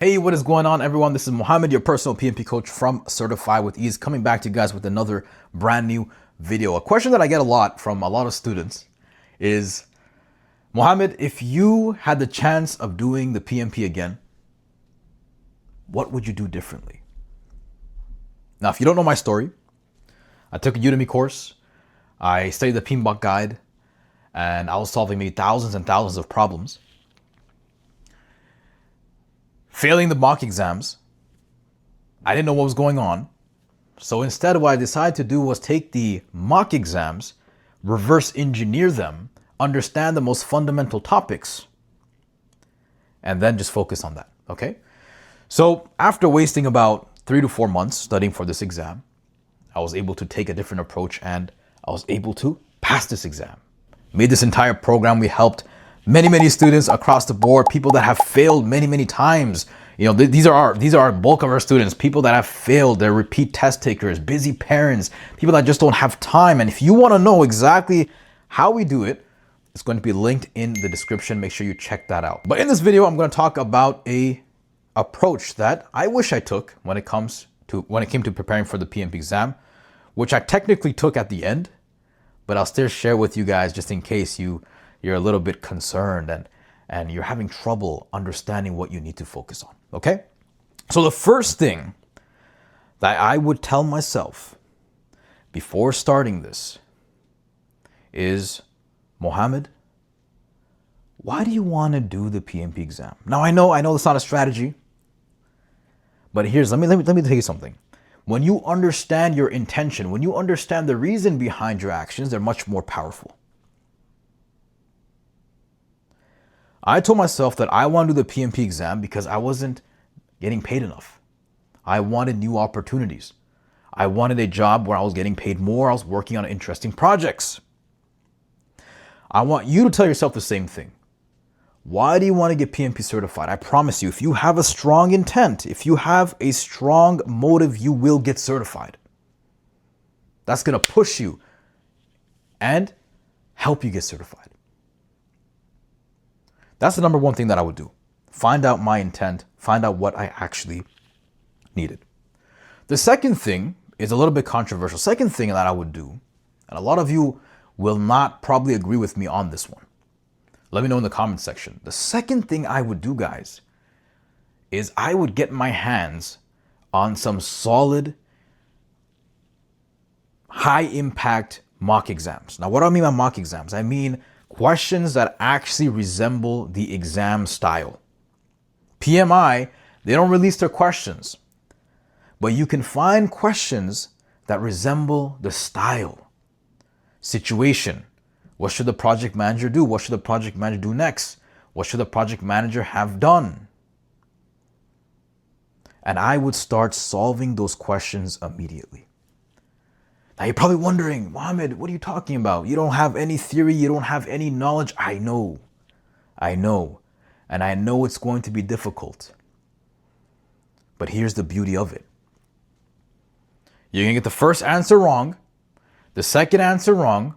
Hey, what is going on, everyone? This is Mohammed, your personal PMP coach from Certified with Ease, coming back to you guys with another brand new video. A question that I get a lot from a lot of students is, Mohammed, if you had the chance of doing the PMP again, what would you do differently? Now, if you don't know my story, I took a Udemy course, I studied the PMBOK guide, and I was solving maybe thousands and thousands of problems. Failing the mock exams, I didn't know what was going on. So instead, what I decided to do was take the mock exams, reverse engineer them, understand the most fundamental topics, and then just focus on that, okay? So after wasting about 3 to 4 months studying for this exam, I was able to take a different approach and I was able to pass this exam. Made this entire program. We helped many students across the board, people that have failed many times. You know, these are our bulk of our students, people that have failed, they're repeat test takers, busy parents, people that just don't have time. And if you want to know exactly how we do it, it's going to be linked in the description. Make sure you check that out. But in this video, I'm going to talk about a approach that I wish I took when it came to preparing for the PMP exam, which I technically took at the end, but I'll still share with you guys just in case you're a little bit concerned and you're having trouble understanding what you need to focus on, okay? So the first thing that I would tell myself before starting this is, Mohammed, why do you want to do the PMP exam? Now, I know that's not a strategy, but let me tell you something. When you understand your intention, when you understand the reason behind your actions, they're much more powerful. I told myself that I want to do the PMP exam because I wasn't getting paid enough. I wanted new opportunities. I wanted a job where I was getting paid more. I was working on interesting projects. I want you to tell yourself the same thing. Why do you want to get PMP certified? I promise you, if you have a strong intent, if you have a strong motive, you will get certified. That's going to push you and help you get certified. That's the number one thing that I would do. Find out my intent, find out what I actually needed. The second thing is a little bit controversial. Second thing that I would do, and a lot of you will not probably agree with me on this one. Let me know in the comment section. The second thing I would do, guys, is I would get my hands on some solid, high impact mock exams. Now, what do I mean by mock exams? I mean questions that actually resemble the exam style. PMI, they don't release their questions, but you can find questions that resemble the style. Situation. What should the project manager do? What should the project manager do next? What should the project manager have done? And I would start solving those questions immediately. Now you're probably wondering, Mohammed, what are you talking about? You don't have any theory, you don't have any knowledge. I know. And I know it's going to be difficult. But here's the beauty of it. You're going to get the first answer wrong, the second answer wrong,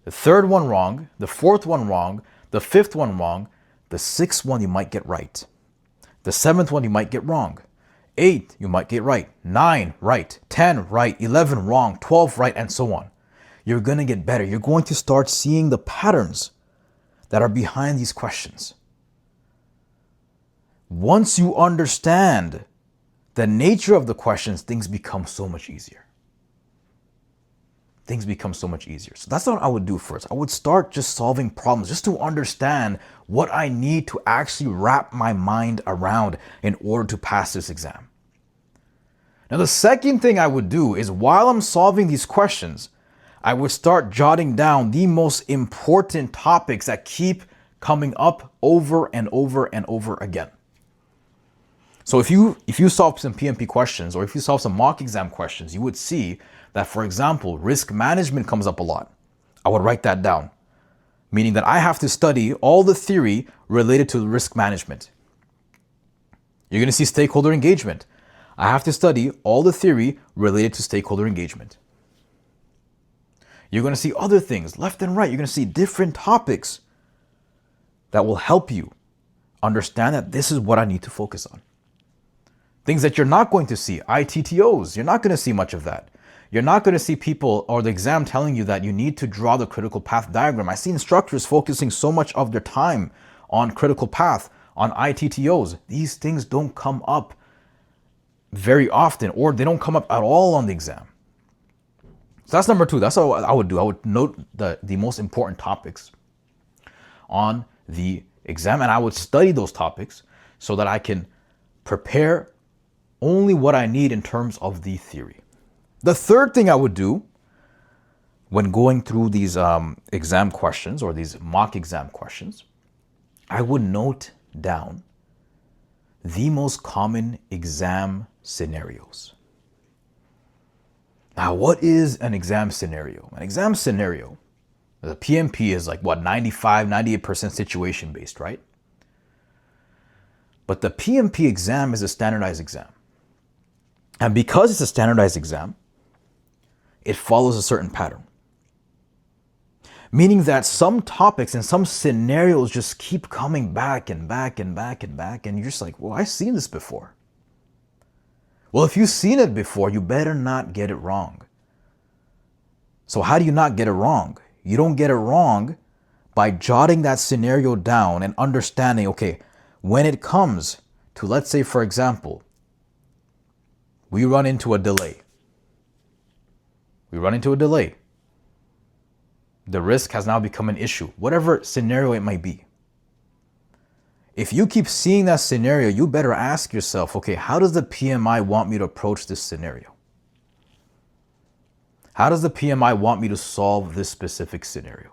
the third one wrong, the fourth one wrong, the fifth one wrong, the sixth one you might get right. The seventh one you might get wrong. 8 you might get right. 9 right. 10 right. 11 wrong. 12 right, and so on. You're going to get better. You're going to start seeing the patterns that are behind these questions. Once you understand the nature of the questions, things become so much easier. So that's what I would do first. I would start just solving problems, just to understand what I need to actually wrap my mind around in order to pass this exam. Now, the second thing I would do is, while I'm solving these questions, I would start jotting down the most important topics that keep coming up over and over and over again. So if you solve some PMP questions, or if you solve some mock exam questions, you would see that, for example, risk management comes up a lot. I would write that down, meaning that I have to study all the theory related to risk management. You're going to see stakeholder engagement. I have to study all the theory related to stakeholder engagement. You're going to see other things left and right. You're going to see different topics that will help you understand that this is what I need to focus on. Things that you're not going to see, ITTOs, you're not going to see much of that. You're not going to see people or the exam telling you that you need to draw the critical path diagram. I see instructors focusing so much of their time on critical path, on ITTOs. These things don't come up very often, or they don't come up at all on the exam. So that's number two. That's what I would do. I would note the most important topics on the exam, and I would study those topics so that I can prepare only what I need in terms of the theory. The third thing I would do when going through these exam questions or these mock exam questions, I would note down the most common exam scenarios. Now, what is an exam scenario? An exam scenario, the PMP is like what, 95, 98% situation based, right? But the PMP exam is a standardized exam. And because it's a standardized exam, it follows a certain pattern. Meaning that some topics and some scenarios just keep coming back and back and back and back. And you're just like, well, I've seen this before. Well, if you've seen it before, you better not get it wrong. So how do you not get it wrong? You don't get it wrong by jotting that scenario down and understanding, okay, when it comes to, let's say, for example, we run into a delay. The risk has now become an issue, whatever scenario it might be. If you keep seeing that scenario, you better ask yourself, okay, how does the PMI want me to approach this scenario? How does the PMI want me to solve this specific scenario?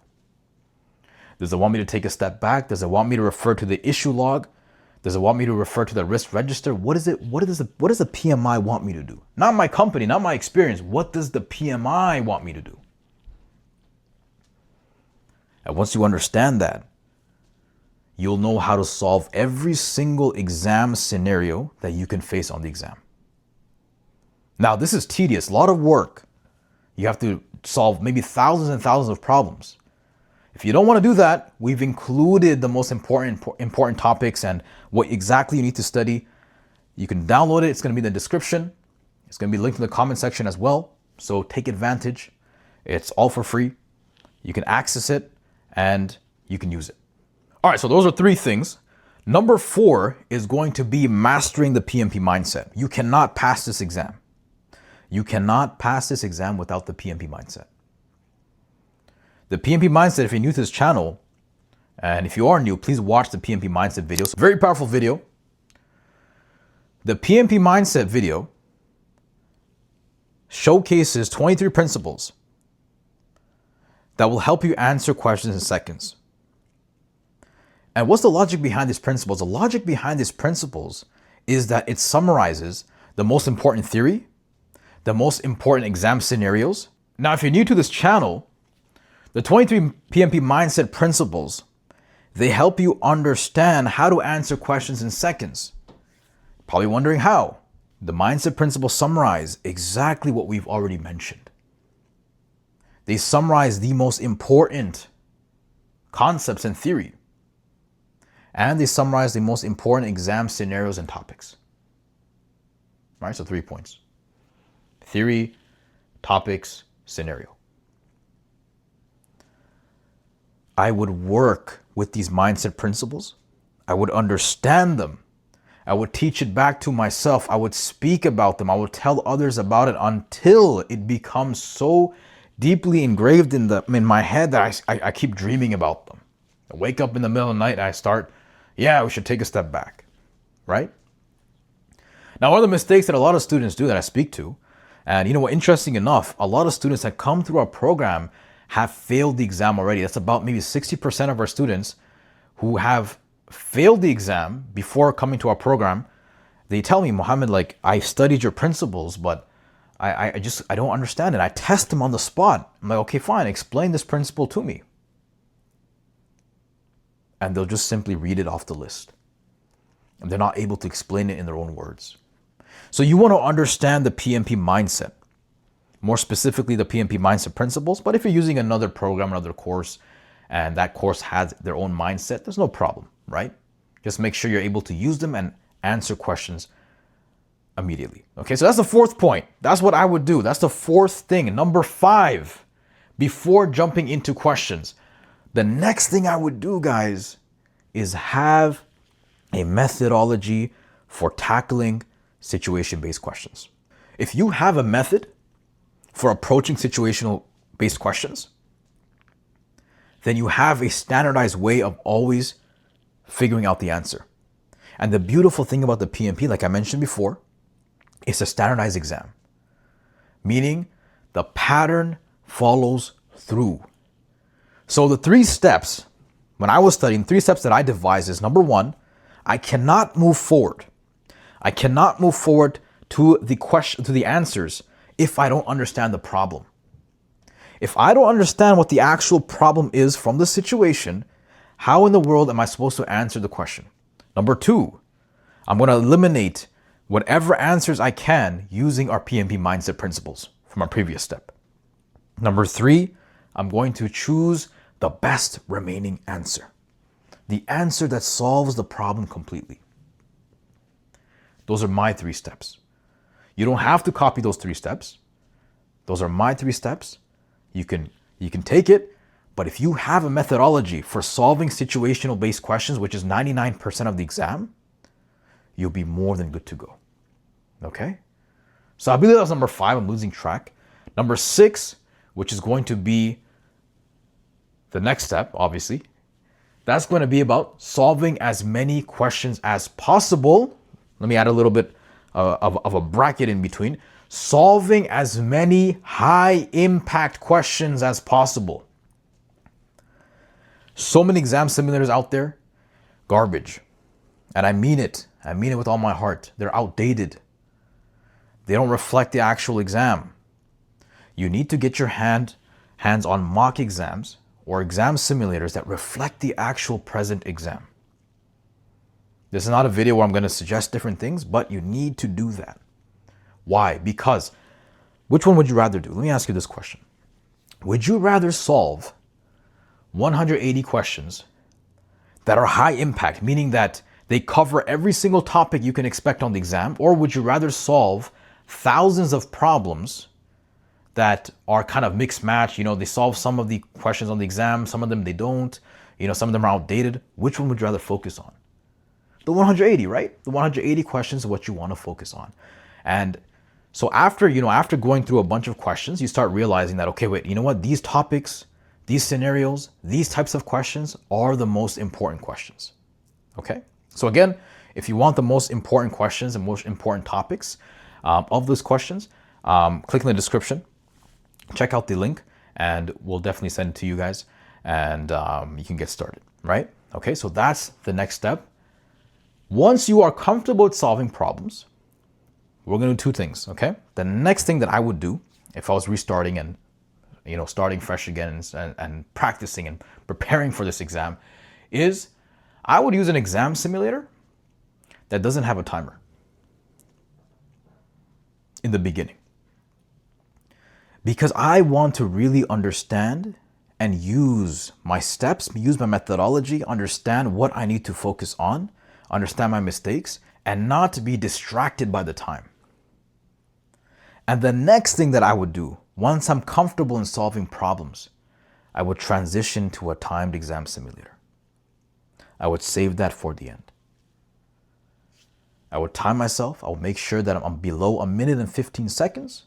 Does it want me to take a step back? Does it want me to refer to the issue log? Does it want me to refer to the risk register? What does the PMI want me to do? Not my company, not my experience. What does the PMI want me to do? And once you understand that, you'll know how to solve every single exam scenario that you can face on the exam. Now, this is tedious, a lot of work. You have to solve maybe thousands and thousands of problems. If you don't want to do that, we've included the most important topics and what exactly you need to study. You can download it. It's going to be in the description. It's going to be linked in the comment section as well. So take advantage. It's all for free. You can access it and you can use it. All right, so those are three things. Number 4 is going to be mastering the PMP mindset. You cannot pass this exam. You cannot pass this exam without the PMP mindset. The PMP mindset, if you're new to this channel, and if you are new, please watch the PMP mindset video. It's a very powerful video. The PMP mindset video showcases 23 principles that will help you answer questions in seconds. And what's the logic behind these principles? The logic behind these principles is that it summarizes the most important theory, the most important exam scenarios. Now, if you're new to this channel, the 23 PMP mindset principles, they help you understand how to answer questions in seconds. Probably wondering how. The mindset principles summarize exactly what we've already mentioned. They summarize the most important concepts and theory. And they summarize the most important exam scenarios and topics. All right, so 3 points. Theory, topics, scenario. I would work with these mindset principles. I would understand them. I would teach it back to myself. I would speak about them. I would tell others about it until it becomes so deeply engraved in my head that I keep dreaming about them. I wake up in the middle of the night and I start, we should take a step back, right? Now, one of the mistakes that a lot of students do that I speak to, and you know what, interesting enough, a lot of students that come through our program have failed the exam already. That's about maybe 60% of our students who have failed the exam before coming to our program. They tell me, Mohammed, like, I studied your principles, but I don't understand it. I test them on the spot. I'm like, okay, fine, explain this principle to me. And they'll just simply read it off the list. And they're not able to explain it in their own words. So you want to understand the PMP mindset. More specifically, the PMP mindset principles. But if you're using another program, another course, and that course has their own mindset, there's no problem, right? Just make sure you're able to use them and answer questions immediately. Okay, so that's the fourth point. That's what I would do. That's the fourth thing. Number 5, before jumping into questions, the next thing I would do, guys, is have a methodology for tackling situation-based questions. If you have a method for approaching situational-based questions, then you have a standardized way of always figuring out the answer. And the beautiful thing about the PMP, like I mentioned before, it's a standardized exam, meaning the pattern follows through. So the 3 steps, when I was studying, 3 steps that I devised is, number 1, I cannot move forward. I cannot move forward to the question, to the answers, if I don't understand the problem. If I don't understand what the actual problem is from the situation, how in the world am I supposed to answer the question? Number 2, I'm going to eliminate whatever answers I can using our PMP mindset principles from our previous step. Number 3, I'm going to choose the best remaining answer. The answer that solves the problem completely. Those are my 3 steps. You don't have to copy those 3 steps. Those are my 3 steps. You can take it, but if you have a methodology for solving situational based questions, which is 99% of the exam, you'll be more than good to go. Okay? So I believe that was number 5. I'm losing track. Number 6, which is going to be the next step, obviously, that's going to be about solving as many questions as possible. Let me add a little bit of a bracket in between. Solving as many high impact questions as possible. So many exam simulators out there, garbage. And I mean it. I mean it with all my heart. They're outdated. They don't reflect the actual exam. You need to get your hands on mock exams or exam simulators that reflect the actual present exam. This is not a video where I'm going to suggest different things, but you need to do that. Why? Because which one would you rather do? Let me ask you this question. Would you rather solve 180 questions that are high impact, meaning that they cover every single topic you can expect on the exam, or would you rather solve thousands of problems that are kind of mixed match? You know, they solve some of the questions on the exam, some of them they don't, you know, some of them are outdated. Which one would you rather focus on? The 180, right? The 180 questions is what you want to focus on. And so after going through a bunch of questions, you start realizing that, okay, wait, you know what? These topics, these scenarios, these types of questions are the most important questions. Okay? So again, if you want the most important questions and most important topics of those questions, click in the description, check out the link, and we'll definitely send it to you guys, and you can get started, right? Okay, so that's the next step. Once you are comfortable with solving problems, we're going to do 2 things, okay? The next thing that I would do if I was restarting and, you know, starting fresh again and practicing and preparing for this exam is I would use an exam simulator that doesn't have a timer in the beginning. Because I want to really understand and use my steps, use my methodology, understand what I need to focus on, understand my mistakes, and not be distracted by the time. And the next thing that I would do, once I'm comfortable in solving problems, I would transition to a timed exam simulator. I would save that for the end. I would time myself. I would make sure that I'm below 1 minute and 15 seconds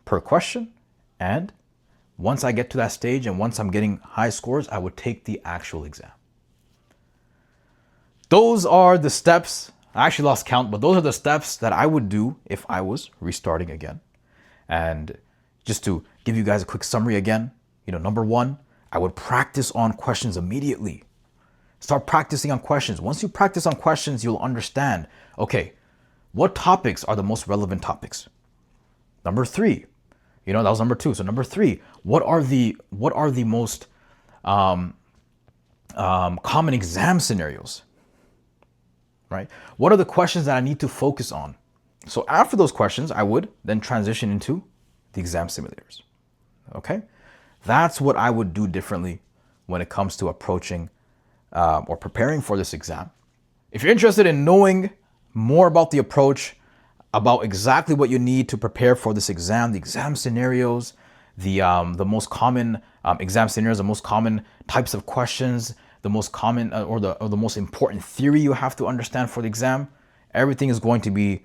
per question. And once I get to that stage and once I'm getting high scores, I would take the actual exam. Those are the steps. I actually lost count, but those are the steps that I would do if I was restarting again. And just to give you guys a quick summary again, you know, number 1, I would practice on questions immediately. Start practicing on questions. Once you practice on questions, you'll understand, okay, what topics are the most relevant topics? Number 3, you know, that was number 2. So number 3, what are the most common exam scenarios? Right? What are the questions that I need to focus on? So after those questions, I would then transition into the exam simulators. Okay? That's what I would do differently when it comes to approaching or preparing for this exam. If you're interested in knowing more about the approach, about exactly what you need to prepare for this exam, the exam scenarios, the most common exam scenarios, the most common types of questions, the most common or the most important theory you have to understand for the exam. Everything is going to be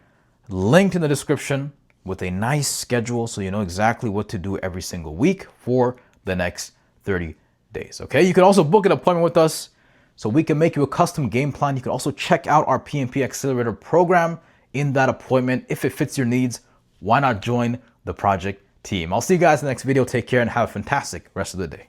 linked in the description with a nice schedule so you know exactly what to do every single week for the next 30 days. Okay, you can also book an appointment with us so we can make you a custom game plan. You can also check out our PMP Accelerator program in that appointment. If it fits your needs, why not join the project team? I'll see you guys in the next video. Take care and have a fantastic rest of the day.